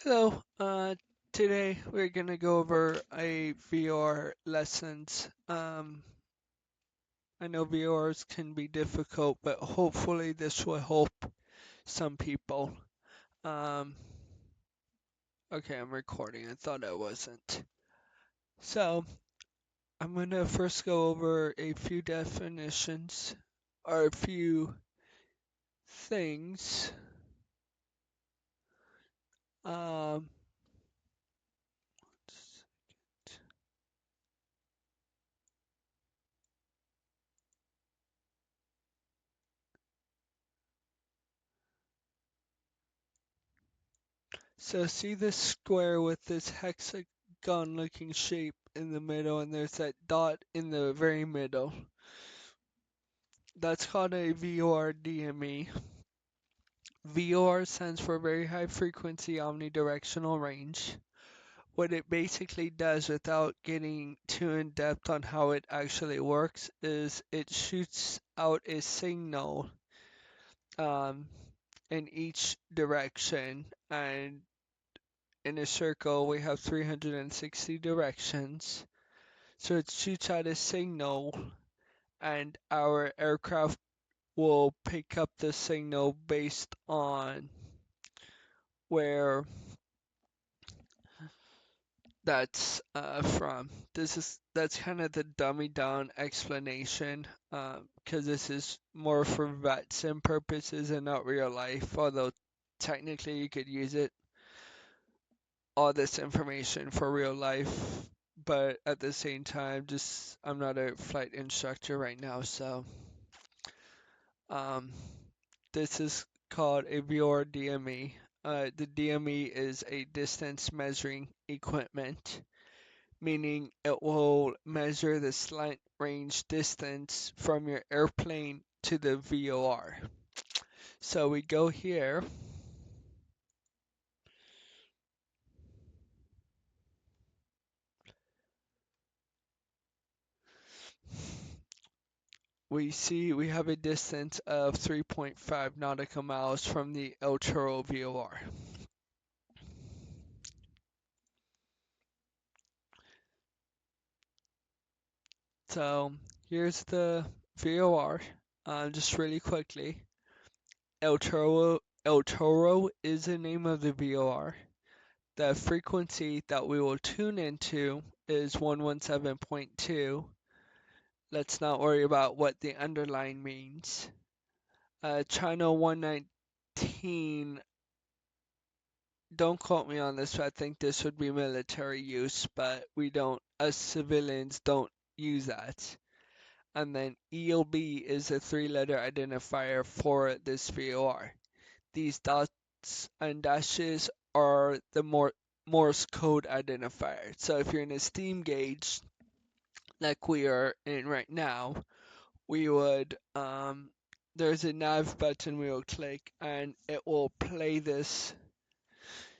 Hello, today we're gonna go over a VR lessons. I know VRs can be difficult, but hopefully this will help some people. Um, okay, I'm recording. I thought I wasn't. So, I'm gonna first go over a few definitions or a few things. Um, So see this square with this hexagon looking shape in the middle and there's that dot in the very middle. That's called a VOR DME. VOR stands for very high frequency omnidirectional range. What it basically does without getting too in depth on how it actually works is it shoots out a signal um, in each direction, and in a circle we have 360 directions. So it shoots out a signal, and our aircraft will pick up the signal based on where that's from. That's kind of the dummy down explanation, because this is more for vet sim purposes and not real life. Although technically you could use it all this information for real life, but at the same time, just I'm not a flight instructor right now, so um, this is called a VOR DME. The DME is a distance measuring equipment, meaning it will measure the slant range distance from your airplane to the VOR. So we go here. We see we have a distance of 3.5 nautical miles from the El Toro VOR. So here's the VOR, just really quickly. El Toro is the name of the VOR. The frequency that we will tune into is 117.2. Let's not worry about what the underline means. China 119, don't quote me on this, but I think this would be military use, but we don't, us civilians don't use that. And then ELB is a three-letter identifier for this VOR. These dots and dashes are the Morse code identifier. So if you're in a steam gauge, like we are in right now, we would, there's a nav button we will click and it will play this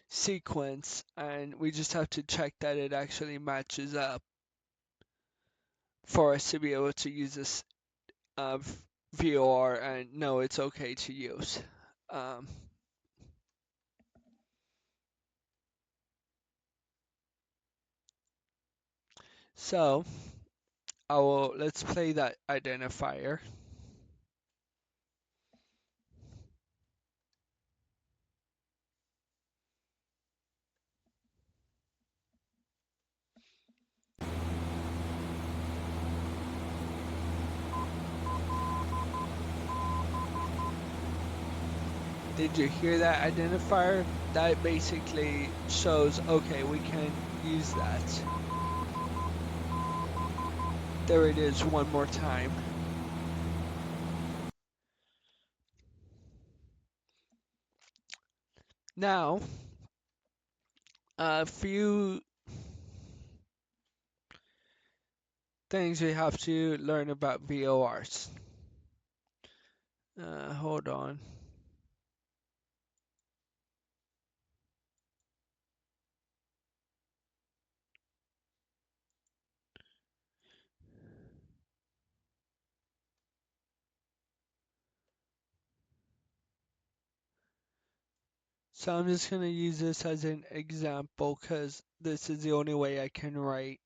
sequence, and we just have to check that it actually matches up for us to be able to use this uh, VOR and know it's okay to use. Um, so let's play that identifier. Did you hear that identifier? That basically shows, okay, we can use that. There it is one more time. Now, a few things we have to learn about VORs. Hold on. So I'm just going to use this as an example because this is the only way I can write.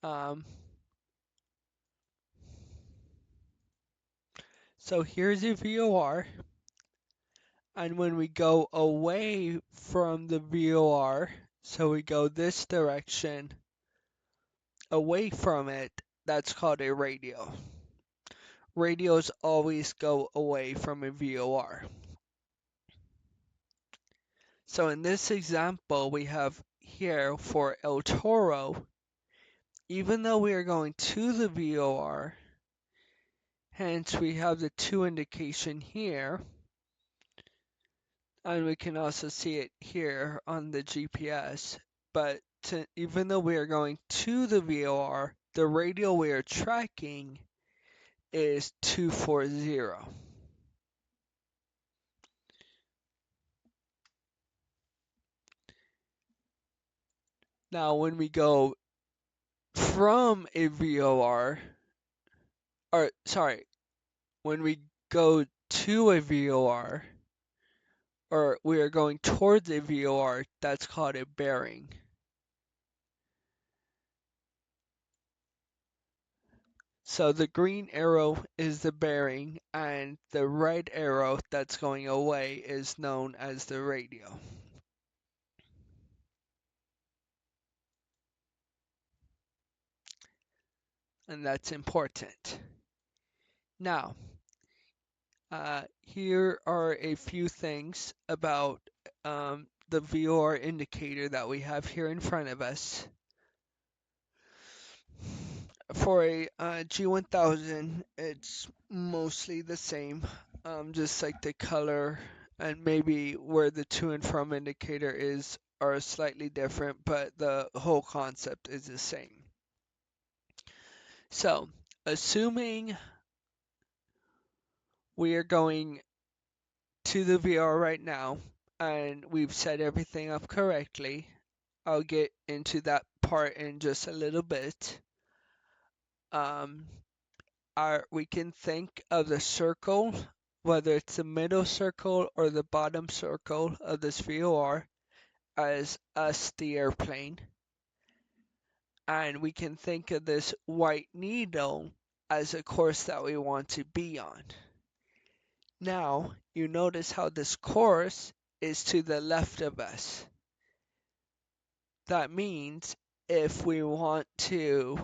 Um, so here's a VOR, and when we go away from the VOR, so we go this direction, away from it, that's called a radio. Radios always go away from a VOR. So in this example, we have here for El Toro, even though we are going to the VOR, hence we have the 2 indication here, and we can also see it here on the GPS, but even though we are going to the VOR, the radio we are tracking is 240. Now when we go from a VOR, or sorry, when we go to a VOR, or we are going towards a VOR, that's called a bearing. So the green arrow is the bearing, and the red arrow that's going away is known as the radio. And that's important. Now, here are a few things about the VOR indicator that we have here in front of us. For a G1000, it's mostly the same, just like the color and maybe where the to and from indicator is are slightly different, but the whole concept is the same. So, assuming we are going to the VR right now and we've set everything up correctly, I'll get into that part in just a little bit. We can think of the circle, whether it's the middle circle or the bottom circle of this VOR, as us, the airplane. And we can think of this white needle as a course that we want to be on. Now, you notice how this course is to the left of us. That means if we want to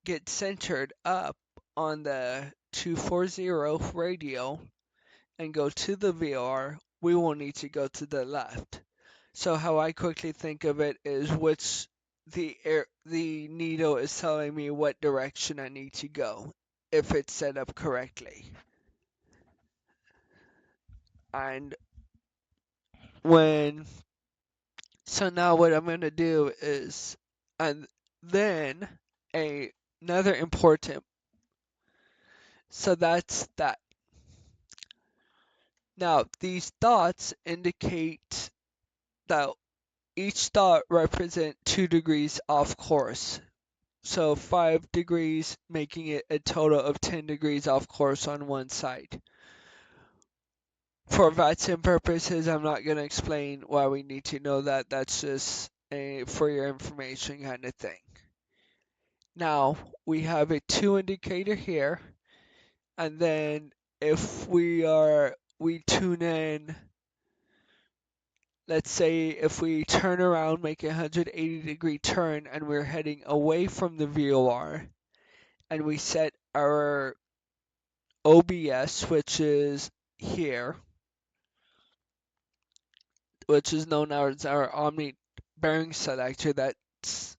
get centered up on the 240 radio and go to the VOR, we will need to go to the left. So how I quickly think of it is which the needle is telling me what direction I need to go if it's set up correctly. And so now what I'm going to do is, and then another important, so that's that. Now these dots indicate that each dot represent 2 degrees off course. So 5 degrees, making it a total of 10 degrees off course on one side. For vaccine purposes, I'm not going to explain why we need to know that. That's just a for your information kind of thing. Now, we have a 2 indicator here, and then if we tune in, let's say if we turn around, make a 180-degree turn, and we're heading away from the VOR, and we set our OBS, which is here, which is known as our Omni bearing selector. That's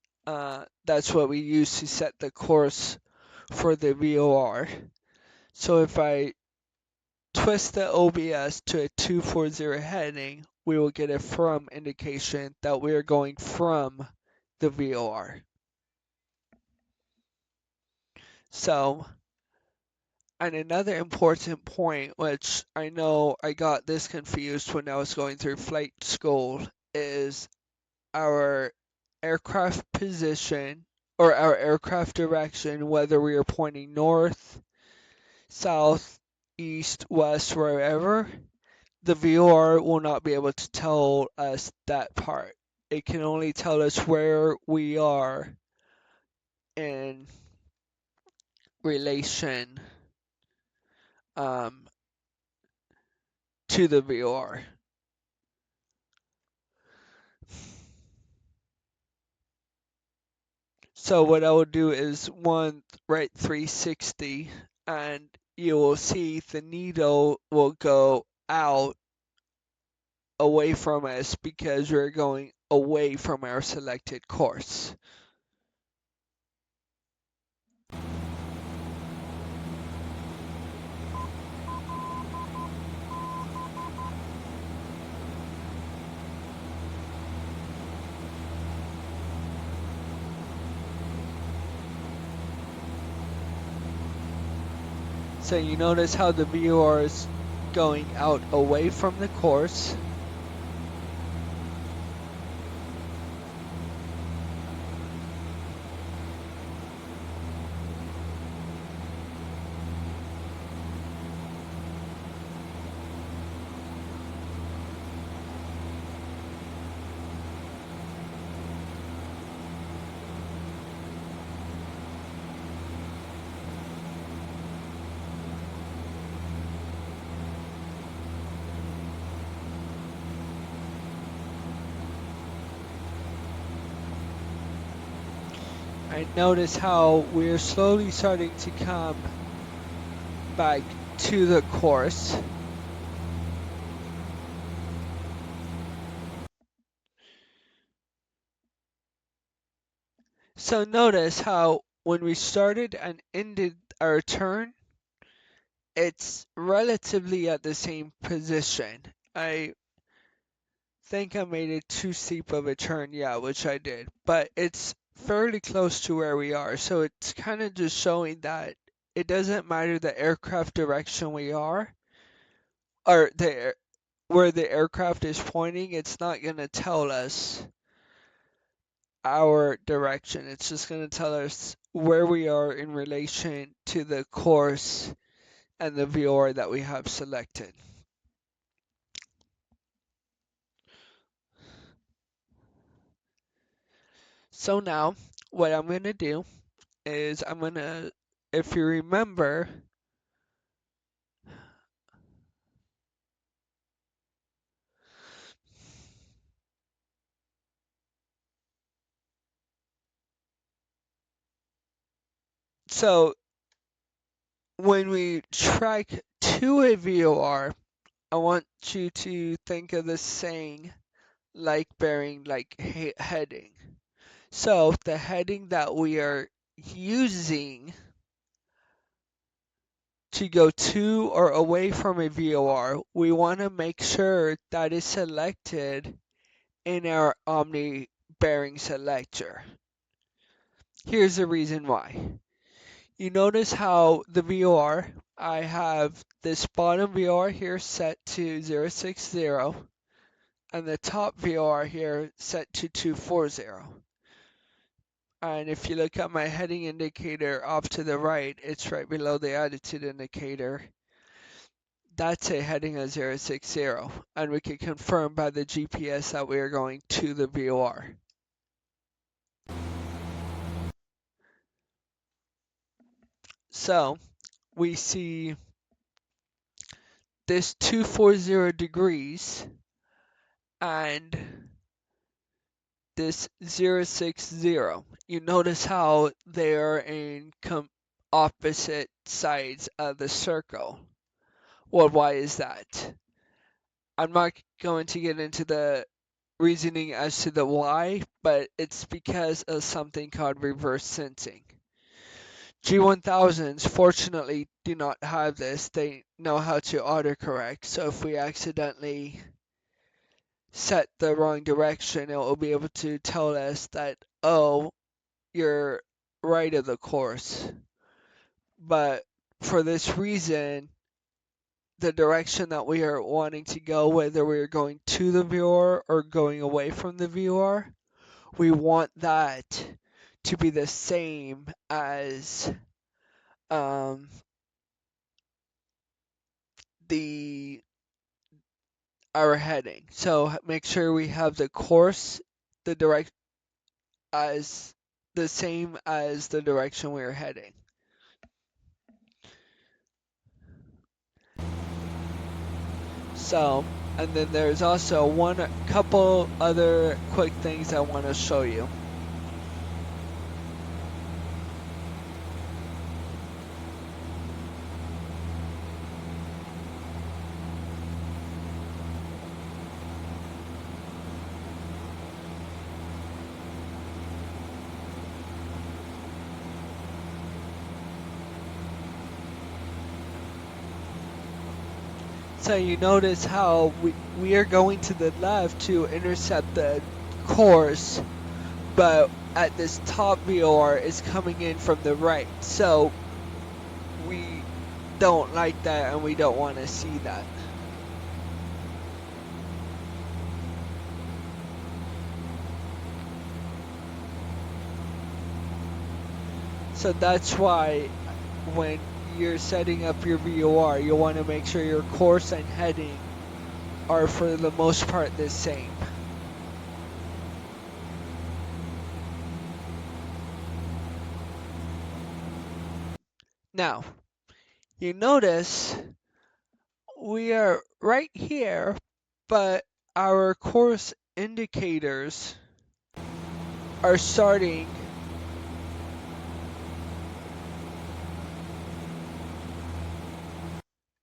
what we use to set the course for the VOR. So if I twist the OBS to a 240 heading, we will get a from indication that we are going from the VOR. So, and another important point, which I know I got this confused when I was going through flight school, is our aircraft position or our aircraft direction, whether we are pointing north, south, east, west, wherever, the VOR will not be able to tell us that part. It can only tell us where we are in relation um, to the VOR. So what I will do is write 360, and you will see the needle will go out away from us because we're going away from our selected course. So you notice how the VOR is going out away from the course. And notice how we're slowly starting to come back to the course. So notice how when we started and ended our turn, it's relatively at the same position. I think I made it too steep of a turn, yeah, which I did, but it's fairly close to where we are. So it's kind of just showing that it doesn't matter the aircraft direction we are, or where the aircraft is pointing, it's not going to tell us our direction. It's just going to tell us where we are in relation to the course and the VOR that we have selected. So now, what I'm going to do is if you remember, so when we track to a VOR, I want you to think of this saying like bearing, like heading. So the heading that we are using to go to or away from a VOR, we want to make sure that is selected in our Omni bearing selector. Here's the reason why. You notice how the VOR, I have this bottom VOR here set to 060 and the top VOR here set to 240. And if you look at my heading indicator off to the right, it's right below the attitude indicator. That's a heading of 060, and we can confirm by the GPS that we are going to the VOR. So we see this 240 degrees and this 060. You notice how they are in opposite sides of the circle. Well, why is that? I'm not going to get into the reasoning as to the why, but it's because of something called reverse sensing. G1000s fortunately do not have this. They know how to autocorrect, so if we accidentally set the wrong direction, it will be able to tell us that, oh, you're right of the course. But for this reason, the direction that we are wanting to go, whether we're going to the viewer or going away from the viewer, we want that to be the same as our heading. So make sure we have the course, the direct as the same as the direction we're heading. So, and then there's also couple other quick things I want to show you. So you notice how we are going to the left to intercept the course, but at this top VOR is coming in from the right. So we don't like that and we don't want to see that. So that's why when you're setting up your VOR, you want to make sure your course and heading are for the most part the same. Now, you notice we are right here, but our course indicators are starting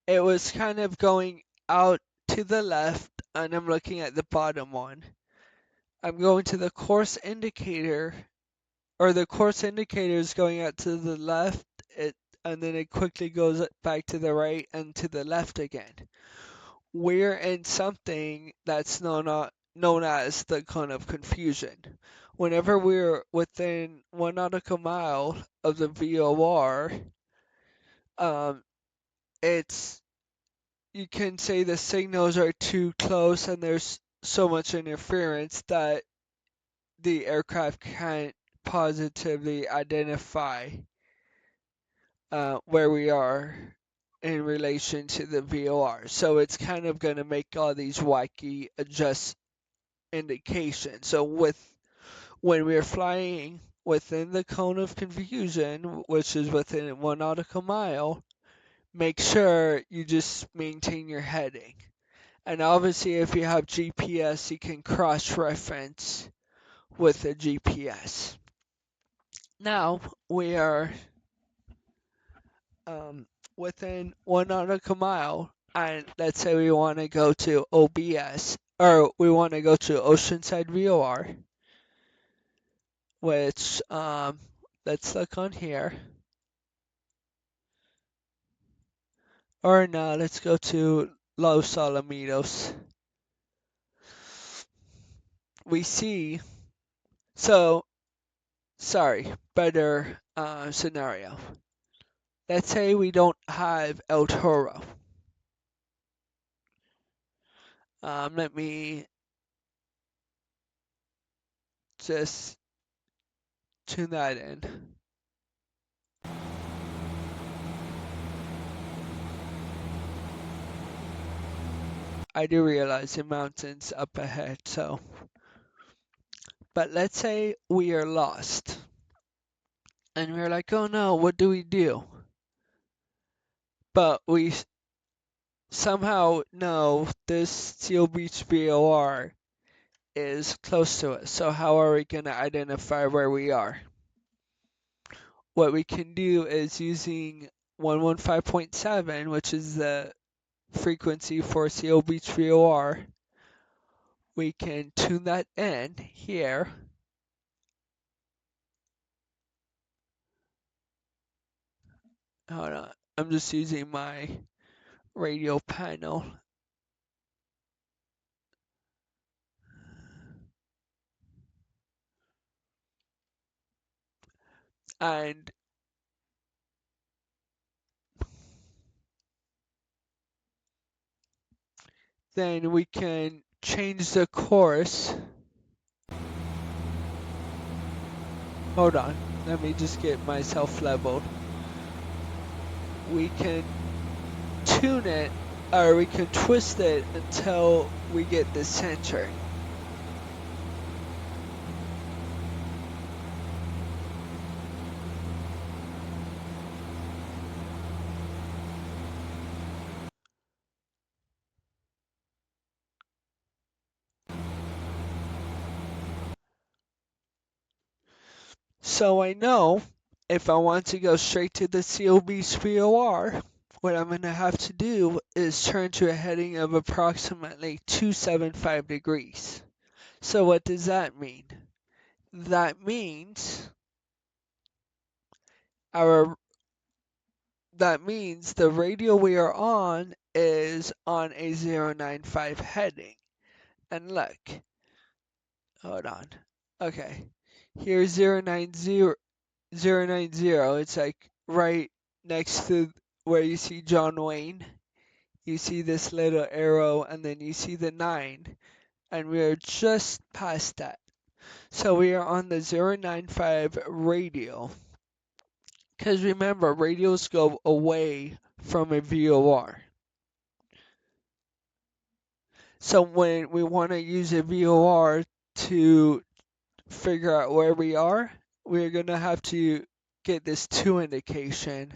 it was kind of going out to the left, and I'm looking at the bottom one. I'm going to the course indicator, or the course indicator is going out to the left, and then it quickly goes back to the right and to the left again. We're in something that's known as the cone of confusion. Whenever we're within 1 nautical mile of the VOR, it's you can say the signals are too close and there's so much interference that the aircraft can't positively identify where we are in relation to the VOR. So it's kind of going to make all these wacky adjust indications. So when we're flying within the cone of confusion, which is within 1 nautical mile, make sure you just maintain your heading. And obviously, if you have GPS, you can cross-reference with the GPS. Now we are within 1 nautical mile, and let's say we want to go to OBS, or we want to go to Oceanside VOR, which let's look on here. Or no, let's go to Los Alamitos. We see, so, sorry, better scenario. Let's say we don't have El Toro. Let me just tune that in. I do realize the mountain's up ahead, so. But let's say we are lost. And we're like, oh no, what do we do? But we somehow know this Seal Beach VOR is close to us. So how are we going to identify where we are? What we can do is using 115.7, which is the frequency for Seal Beach VOR, we can tune that in here. Hold on, I'm just using my radio panel. And then we can change the course. Hold on, let me just get myself leveled. We can tune it or we can twist it until we get the center. So I know if I want to go straight to the COB's VOR, what I'm going to have to do is turn to a heading of approximately 275 degrees. So what does that mean? That means our that means the radio we are on is on a 095 heading. And look, hold on. Okay. Here's 090. It's like right next to where you see John Wayne. You see this little arrow and then you see the 9 and we are just past that. So we are on the 095 radio. Because remember, radios go away from a VOR. So when we want to use a VOR to figure out where we are, we're going to have to get this to indication.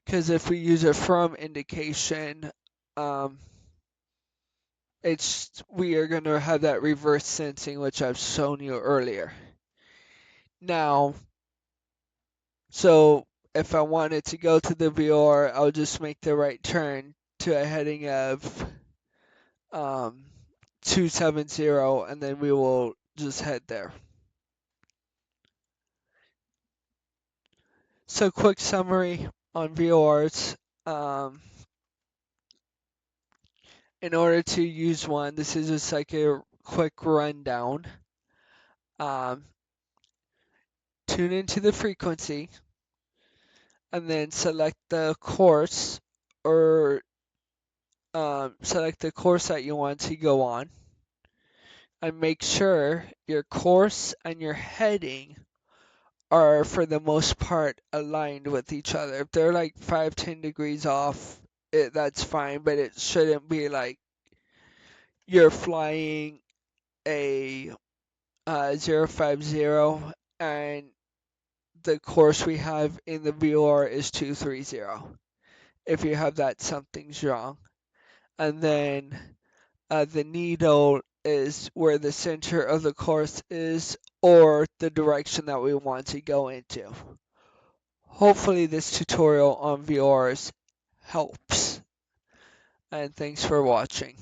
Because if we use a from indication, um, we are going to have that reverse sensing, which I've shown you earlier. Now, so if I wanted to go to the VOR, I'll just make the right turn to a heading of 270, and then we will just head there. So quick summary on VORs. In order to use one, this is just like a quick rundown. Um, Tune into the frequency and then select the course or select the course that you want to go on and make sure your course and your heading are for the most part aligned with each other. If they're like 5-10 degrees off, that's fine, but it shouldn't be like you're flying a 050 and the course we have in the VOR is 230. If you have that, something's wrong. And then the needle is where the center of the course is or the direction that we want to go into. Hopefully this tutorial on VORs helps. And thanks for watching.